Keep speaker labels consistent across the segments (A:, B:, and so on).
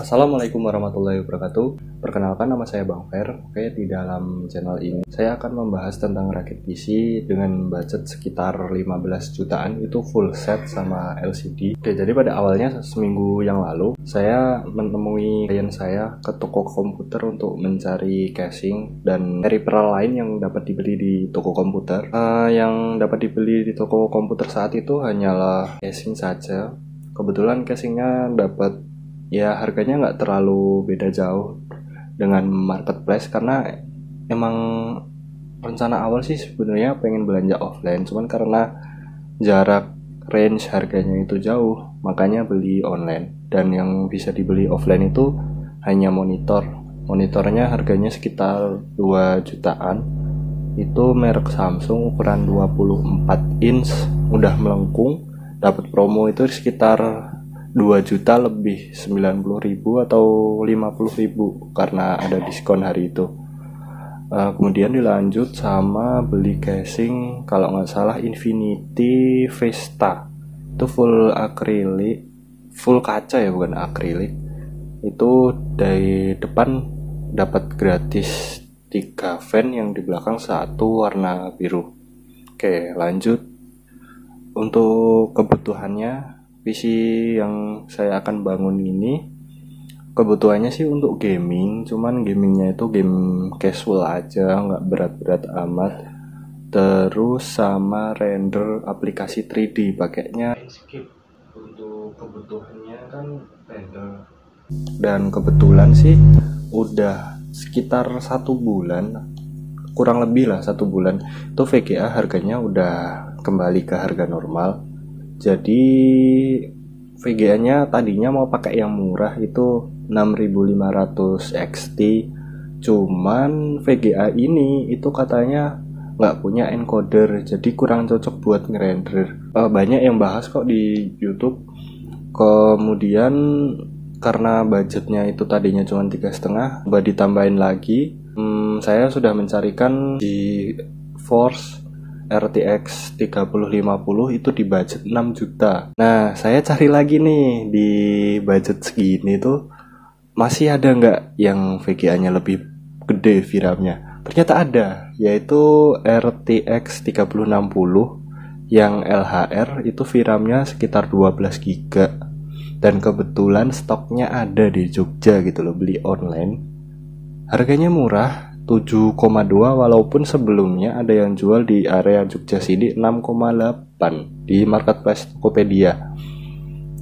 A: Assalamualaikum warahmatullahi wabarakatuh. Perkenalkan, nama saya Bang Fer. Oke, di dalam channel ini saya akan membahas tentang rakit PC dengan budget sekitar 15 jutaan, itu full set sama LCD. Oke, jadi pada awalnya seminggu yang lalu saya menemui klien saya ke toko komputer untuk mencari casing dan peripheral lain yang dapat dibeli di toko komputer. Yang dapat dibeli di toko komputer saat itu hanyalah casing saja. Kebetulan casingnya dapat, ya harganya nggak terlalu beda jauh dengan marketplace, karena emang rencana awal sih sebenarnya pengen belanja offline, cuman karena jarak range harganya itu jauh makanya beli online. Dan yang bisa dibeli offline itu hanya monitornya harganya sekitar 2 jutaan, itu merek Samsung ukuran 24 inch, udah melengkung, dapat promo itu sekitar 2 juta lebih 90.000 atau 50.000 karena ada diskon hari itu. Kemudian dilanjut sama beli casing, kalau nggak salah Infinity Vesta, itu full akrilik, full kaca ya, bukan akrilik. Itu dari depan dapat gratis 3 fan, yang di belakang 1 warna biru. Oke, lanjut. Untuk kebutuhannya, PC yang saya akan bangun ini kebutuhannya sih untuk gaming, cuman gamingnya itu game casual aja, nggak berat-berat amat. Terus sama render aplikasi 3D pakainya Inkscape. Untuk kebutuhannya kan render. Dan kebetulan sih udah sekitar 1 bulan, kurang lebih lah 1 bulan, itu VGA harganya udah kembali ke harga normal. Jadi VGA-nya tadinya mau pakai yang murah itu 6500 XT, cuman VGA ini itu katanya nggak punya encoder, jadi kurang cocok buat ngerender. Banyak yang bahas kok di YouTube. Kemudian karena budgetnya itu tadinya cuma 3,5, coba ditambahin lagi. Saya sudah mencarikan di Force RTX 3050 itu di budget 6 juta. Nah, saya cari lagi nih di budget segini tuh masih ada nggak yang VGA-nya lebih gede VRAM-nya. Ternyata ada, yaitu RTX 3060 yang LHR, itu VRAM-nya sekitar 12 GB. Dan kebetulan stoknya ada di Jogja gitu loh, beli online. Harganya murah, 7,2, walaupun sebelumnya ada yang jual di area Jogja sini 6,8 di marketplace Tokopedia.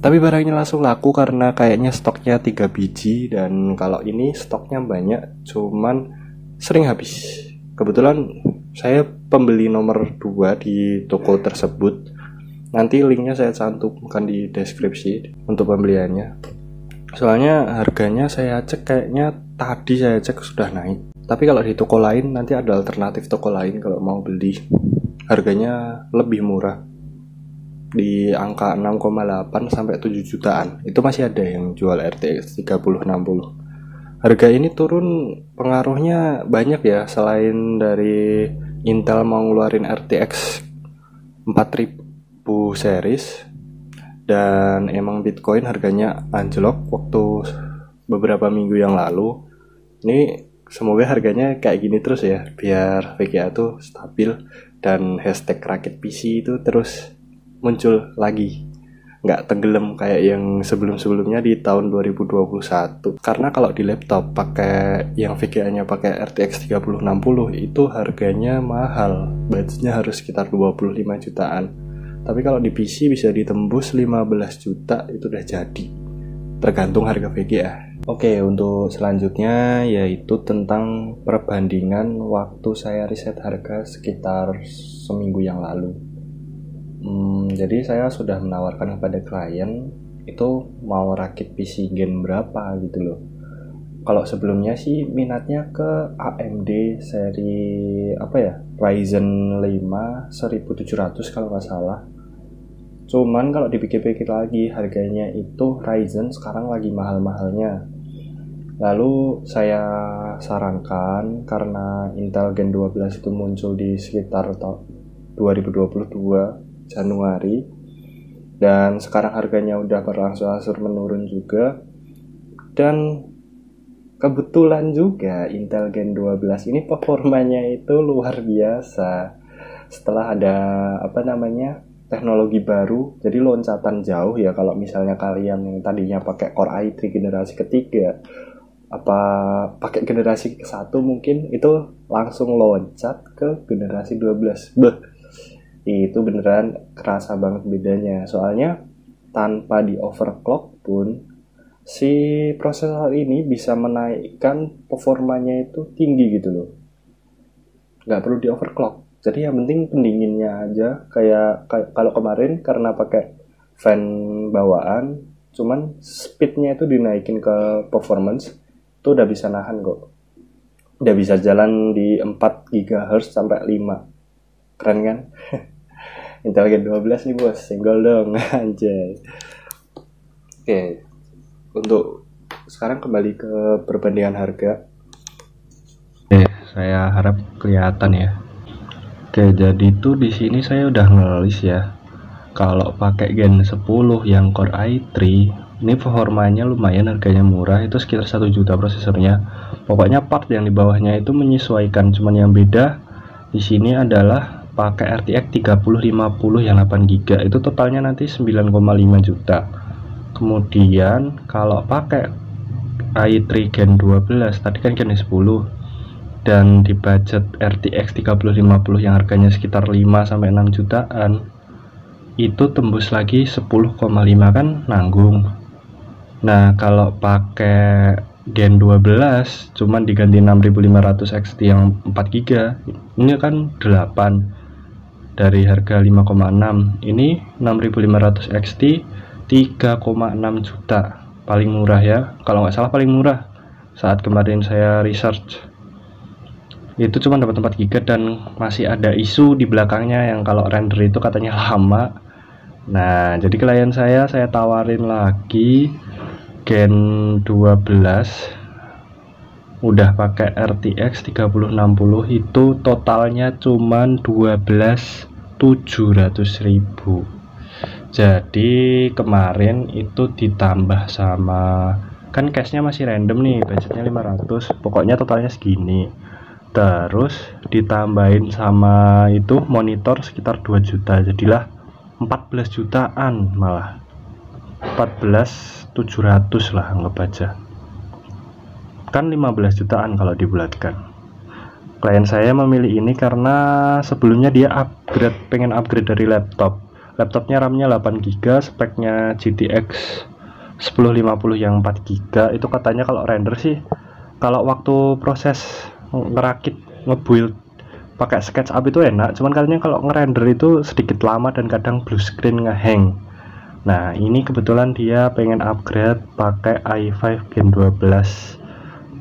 A: Tapi barangnya langsung laku karena kayaknya stoknya 3 biji, dan kalau ini stoknya banyak cuman sering habis. Kebetulan saya pembeli nomor 2 di toko tersebut. Nanti linknya saya cantumkan di deskripsi untuk pembeliannya. Soalnya harganya saya cek, kayaknya tadi saya cek sudah naik. Tapi kalau di toko lain nanti ada alternatif toko lain kalau mau beli, harganya lebih murah di angka 6,8 sampai 7 jutaan. Itu masih ada yang jual RTX 3060. Harga ini turun pengaruhnya banyak ya, selain dari Intel mau ngeluarin RTX 4000 series, dan emang Bitcoin harganya anjlok waktu beberapa minggu yang lalu. Ini semoga harganya kayak gini terus ya, biar VGA tuh stabil dan hashtag rakit PC itu terus muncul lagi, nggak tenggelam kayak yang sebelum-sebelumnya di tahun 2021. Karena kalau di laptop pakai yang VGA-nya pakai RTX 3060 itu harganya mahal, budgetnya harus sekitar 25 jutaan. Tapi kalau di PC bisa ditembus 15 juta, itu udah jadi, tergantung harga VGA. Oke, untuk selanjutnya yaitu tentang perbandingan waktu saya riset harga sekitar seminggu yang lalu. Jadi saya sudah menawarkan kepada klien itu mau rakit PC gen berapa gitu loh. Kalau sebelumnya sih minatnya ke AMD seri Ryzen 5 1700 kalau nggak salah. Cuman kalau dipikir-pikir lagi, harganya itu Ryzen sekarang lagi mahal-mahalnya. Lalu saya sarankan, karena Intel Gen 12 itu muncul di sekitar 2022 Januari, dan sekarang harganya udah berangsur-angsur menurun juga. Dan kebetulan juga Intel Gen 12 ini performanya itu luar biasa. Setelah ada teknologi baru, jadi loncatan jauh ya. Kalau misalnya kalian yang tadinya pakai Core i3 generasi ketiga, pakai generasi ke-1 mungkin, itu langsung loncat ke generasi 12. Itu beneran kerasa banget bedanya. Soalnya tanpa di overclock pun si prosesor ini bisa menaikkan performanya itu tinggi gitu loh. Nggak perlu di overclock. Jadi yang penting pendinginnya aja. Kayak kalau kemarin karena pakai fan bawaan, cuman speednya itu dinaikin ke performance, itu udah bisa nahan kok. Udah bisa jalan di 4 GHz sampai 5. Keren kan? Intel Gen 12 nih bos, single dong anjay. Oke, untuk sekarang kembali ke perbandingan harga. Oke, saya harap kelihatan ya. Oke, jadi tuh di sini saya udah ngelis ya. Kalau pakai Gen 10 yang Core i3, ini performanya lumayan, harganya murah, itu sekitar 1 juta prosesornya. Pokoknya part yang di bawahnya itu menyesuaikan, cuman yang beda di sini adalah pakai RTX 3050 yang 8 GB, itu totalnya nanti 9,5 juta. Kemudian kalau pakai i3 Gen 12, tadi kan Gen 10, dan di budget RTX 3050 yang harganya sekitar 5-6 jutaan, itu tembus lagi 10,5 kan nanggung. Nah kalau pakai Gen 12 cuman diganti 6500 XT yang 4 GB, ini kan 8 dari harga 5,6, ini 6500 XT 3,6 juta, paling murah ya, kalau nggak salah paling murah saat kemarin saya research. Itu cuma dapat 4 GB dan masih ada isu di belakangnya yang kalau render itu katanya lama. Nah jadi klien saya tawarin lagi Gen 12 udah pakai RTX 3060, itu totalnya cuman 12.700.000. Jadi kemarin itu ditambah sama, kan cashnya masih random nih, budgetnya 500, pokoknya totalnya segini. Terus ditambahin sama itu monitor sekitar 2 juta, jadilah 14 jutaan, malah 14.700 lah anggap aja, kan 15 jutaan kalau dibulatkan. Klien saya memilih ini karena sebelumnya dia pengen upgrade dari laptopnya RAM-nya 8 GB, speknya GTX 1050 yang 4 GB. Itu katanya kalau render sih, kalau waktu proses ngerakit ngebuild pakai SketchUp itu enak, cuman katanya kalau ngerender itu sedikit lama dan kadang blue screen ngehang. Nah ini kebetulan dia pengen upgrade pakai i5 Gen 12,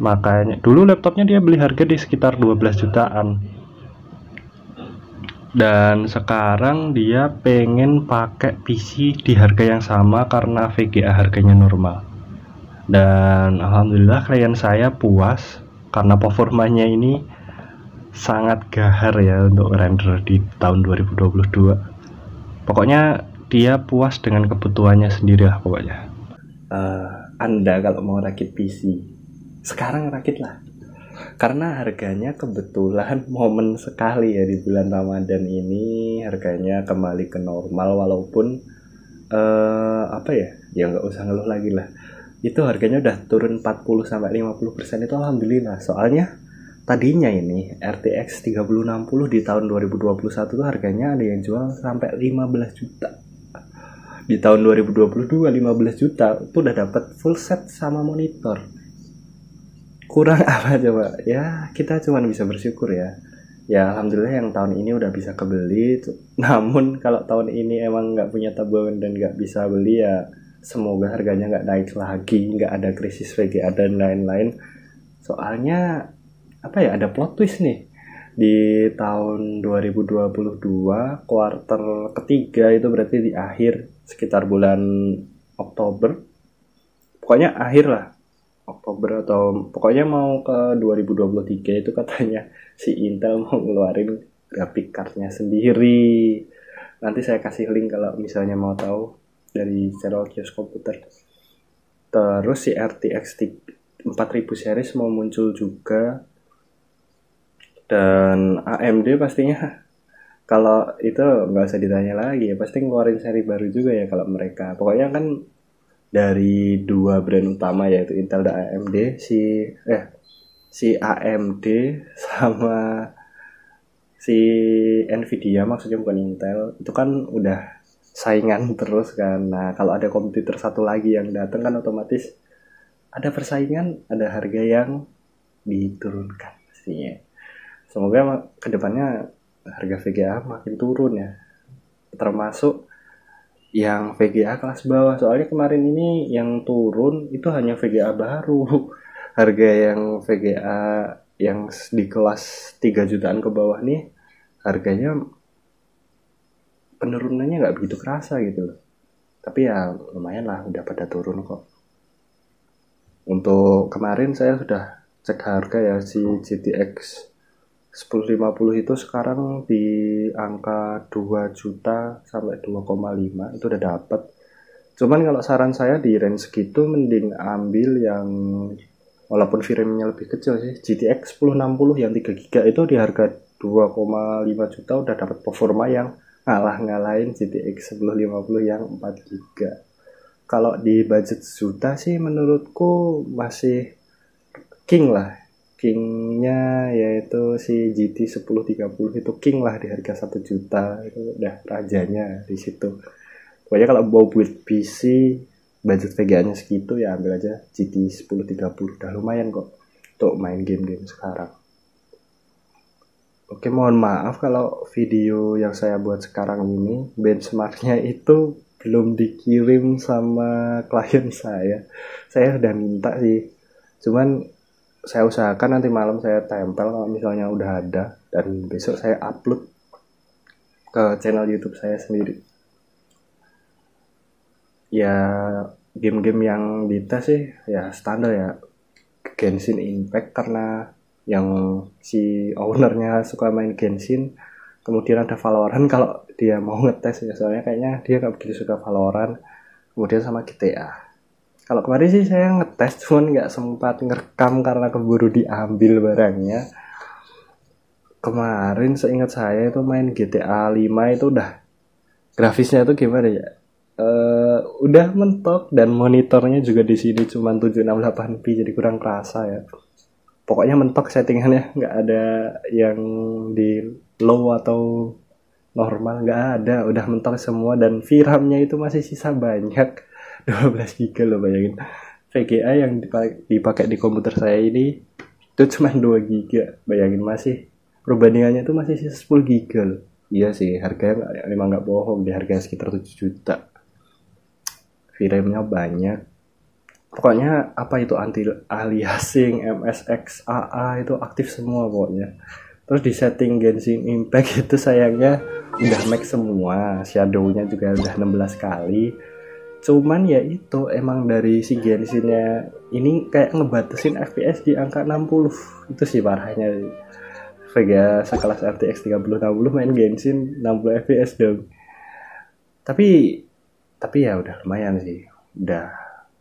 A: makanya dulu laptopnya dia beli harga di sekitar 12 jutaan, dan sekarang dia pengen pakai PC di harga yang sama karena VGA harganya normal. Dan alhamdulillah klien saya puas karena performanya ini sangat gahar ya untuk render di tahun 2022. Pokoknya dia puas dengan kebutuhannya sendiri lah pokoknya. Anda kalau mau rakit PC sekarang rakitlah, karena harganya kebetulan momen sekali ya di bulan Ramadan ini, harganya kembali ke normal. Walaupun ya nggak usah ngeluh lagi lah, itu harganya udah turun 40-50% itu alhamdulillah. Soalnya tadinya ini RTX 3060 di tahun 2021 tuh harganya ada yang jual sampai 15 juta. Di tahun 2022 15 juta itu udah dapat full set sama monitor. Kurang apa coba? Ya kita cuma bisa bersyukur ya. Ya alhamdulillah yang tahun ini udah bisa kebeli. Namun kalau tahun ini emang nggak punya tabungan dan nggak bisa beli, ya semoga harganya nggak naik lagi, nggak ada krisis VGA dan lain-lain. Soalnya ada plot twist nih di tahun 2022 kuarter ketiga, itu berarti di akhir sekitar bulan Oktober, pokoknya akhir lah Oktober atau pokoknya mau ke 2023, itu katanya si Intel mau ngeluarin graphic cardnya sendiri. Nanti saya kasih link kalau misalnya mau tahu dari channel Kios Komputer. Terus si RTX 4000 series mau muncul juga. Dan AMD pastinya kalau itu nggak usah ditanya lagi ya, pasti ngeluarin seri baru juga ya kalau mereka. Pokoknya kan dari dua brand utama yaitu Intel dan AMD, si AMD sama si Nvidia, maksudnya bukan Intel, itu kan udah saingan terus kan. Nah, kalau ada kompetitor satu lagi yang datang kan otomatis ada persaingan, ada harga yang diturunkan pastinya. Semoga kedepannya harga VGA makin turun ya, termasuk yang VGA kelas bawah. Soalnya kemarin ini yang turun itu hanya VGA baru. Harga yang VGA yang di kelas 3 jutaan ke bawah nih, harganya penurunannya nggak begitu kerasa gitu loh. Tapi ya lumayan lah, udah pada turun kok. Untuk kemarin saya sudah cek harga ya, si GTX 1050 itu sekarang di angka 2 juta sampai 2,5 itu udah dapat. Cuman kalau saran saya di range segitu mending ambil yang walaupun VRAM-nya lebih kecil sih, GTX 1060 yang 3 GB itu di harga 2,5 juta udah dapat performa yang ngalahin GTX 1050 yang 4 GB. Kalau di budget juta sih menurutku masih king lah. Kingnya yaitu si GT 1030 itu king lah di harga 1 juta, itu udah rajanya di situ. Pokoknya kalau mau buat PC budget VGA-nya segitu ya ambil aja GT 1030, udah lumayan kok untuk main game-game sekarang. Oke, mohon maaf kalau video yang saya buat sekarang ini benchmarknya itu belum dikirim sama klien saya. Saya udah minta sih, cuman saya usahakan nanti malam saya tempel kalau misalnya udah ada, dan besok saya upload ke channel YouTube saya sendiri. Ya game-game yang dites sih ya standar ya, Genshin Impact karena yang si ownernya suka main Genshin. Kemudian ada Valorant kalau dia mau ngetes ya, soalnya kayaknya dia nggak begitu suka Valorant. Kemudian sama GTA. Kalau kemarin sih saya ngetes, cuman nggak sempat ngerekam karena keburu diambil barangnya. Kemarin seingat saya itu main GTA 5 itu udah grafisnya itu gimana ya? Udah mentok dan monitornya juga di sini cuma 768p, jadi kurang kerasa ya. Pokoknya mentok settingannya, nggak ada yang di low atau normal, nggak ada, udah mentok semua. Dan VRAM-nya itu masih sisa banyak. 12 GB loh, bayangin. VGA yang dipakai di komputer saya ini itu cuma 2 GB, bayangin, masih perbandingannya itu masih sisa 10 GB loh. Iya sih, harganya memang nggak bohong, di harga sekitar 7 juta. VRAM-nya banyak. Pokoknya apa itu anti-aliasing, MSX, AA itu aktif semua pokoknya. Terus di setting Genshin Impact itu sayangnya udah max semua, shadow-nya juga udah 16 kali. Cuman ya itu emang dari si Genshin-nya ini kayak ngebatasin FPS di angka 60. Itu sih parahnya. VGA sekelas RTX 3060 main Genshin 60 FPS dong. Tapi ya udah lumayan sih.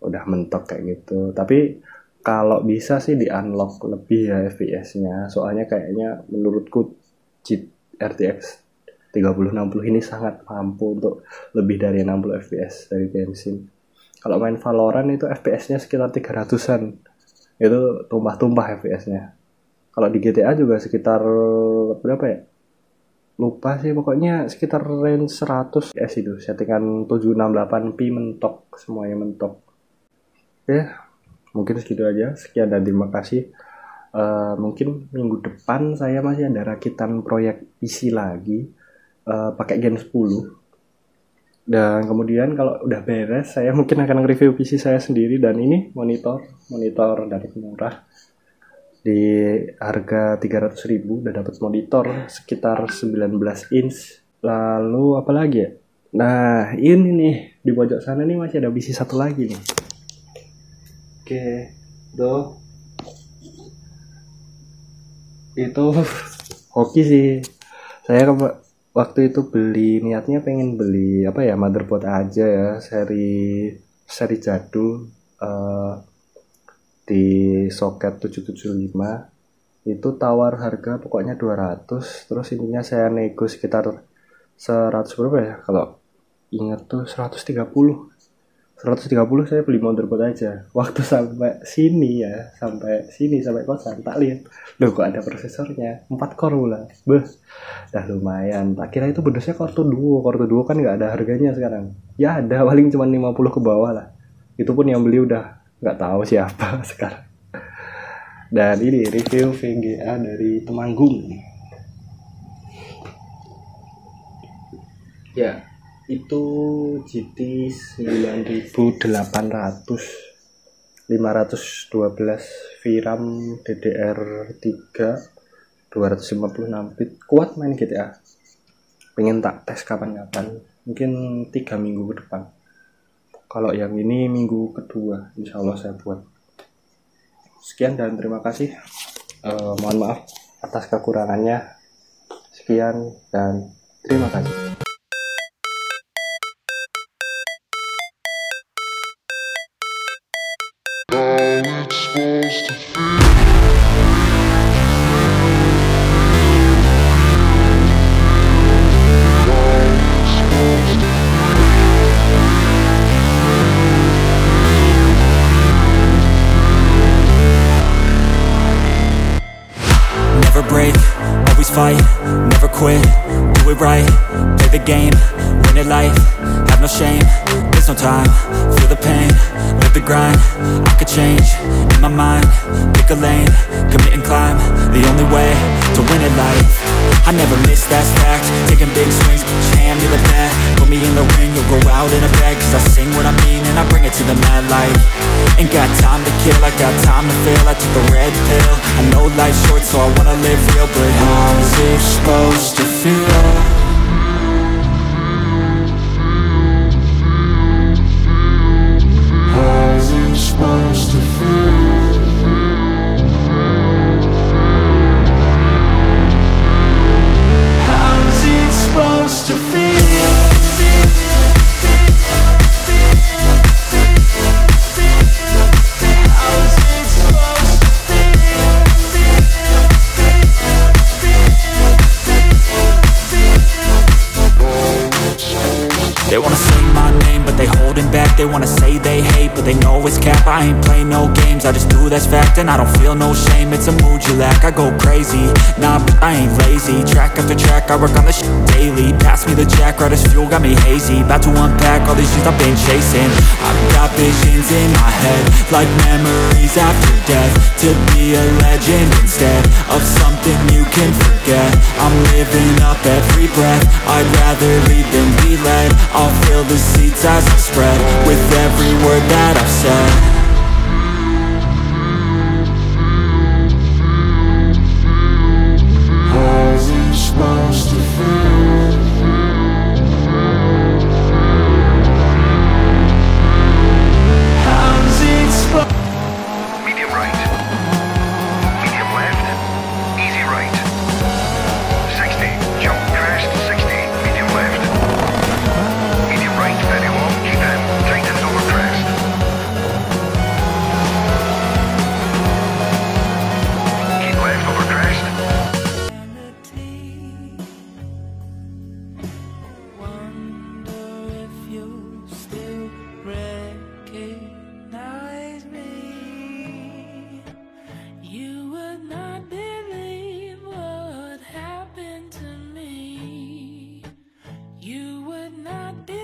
A: Udah mentok kayak gitu. Tapi kalau bisa sih di unlock lebih ya FPS-nya. Soalnya kayaknya menurutku RTX 3060 ini sangat mampu untuk lebih dari 60 fps dari Genshin. Kalau main Valorant itu FPS-nya sekitar 300-an. Itu tumpah-tumpah FPS-nya. Kalau di GTA juga sekitar berapa ya? Lupa sih, pokoknya sekitar range 100 fps itu. Settingan 768p mentok, semuanya mentok. Oke, mungkin segitu aja. Sekian dan terima kasih. Mungkin minggu depan saya masih ada rakitan proyek PC lagi. Pakai Gen 10, dan kemudian kalau udah beres saya mungkin akan nge-review PC saya sendiri. Dan ini monitor dari murah di harga 300.000 udah dapat monitor sekitar 19 inch. Lalu apa lagi ya, nah ini nih di pojok sana nih masih ada PC satu lagi nih. Oke, tuh itu hoki sih. Saya waktu itu niatnya pengen beli apa ya, motherboard aja ya, seri jadul. eh, di soket 775 itu tawar harga pokoknya 200, terus intinya saya nego sekitar 100 berapa ya, kalau ingat tuh 130 saya beli motherboard aja. Waktu sampai sini sampai kosan tak lihat, loh kok ada prosesornya 4 core pula. Dah lumayan. Tak kira itu bedosnya Core 2 kan nggak ada harganya sekarang. Ya ada, paling cuma 50 ke bawah lah. Itu pun yang beli udah nggak tahu siapa sekarang. Dan ini review VGA dari Temanggung. Ya, itu GT 9800 512 VRAM DDR3 256 bit, kuat main GTA. Pengen tak tes kapan-kapan, mungkin 3 minggu ke depan. Kalau yang ini minggu kedua insya Allah saya buat. Sekian dan terima kasih. Mohon maaf atas kekurangannya. Sekian dan terima kasih.
B: Never break, always fight, never quit, do it right, play the game, win it life, have no shame, there's no time, feel the pain, live the grind, I could change, in my mind, pick a lane, commit and climb, the only way to win it life. I never miss, that's fact, taking big swings, put your hand to the bat, put me in the ring, you'll go out in a bag, cause I sing what I mean and I bring it to the mad light. Ain't got time to kill, I got time to feel, I took the red pill, I know life's short so I wanna live real, but how's it supposed to feel? They wanna say my name, but they holding back. They wanna say they hate, but they know it's cap. I ain't play no games, I just do that's fact. And I don't feel no shame, it's a mood you lack. I go crazy, nah, but I ain't lazy. Track after track, I work on this shit daily. Pass me the jack, right as fuel, got me hazy. About to unpack all these things I've been chasing. I've got visions in my head, like memories after death. To be a legend instead of something you can forget. I'm living up every breath, I'd rather lead than be led. I'll fill the seats as I spread with every word that I've said. How's it supposed to feel? How's it supposed?
C: Medium right. Medium left. Easy right. 60. Jump crest 60. Medium left. Medium right. Very long. Keep in. Tighten over crest. Keep left over crest.
B: Wonder if you still recognize me. You would not believe what happened to me. You would not believe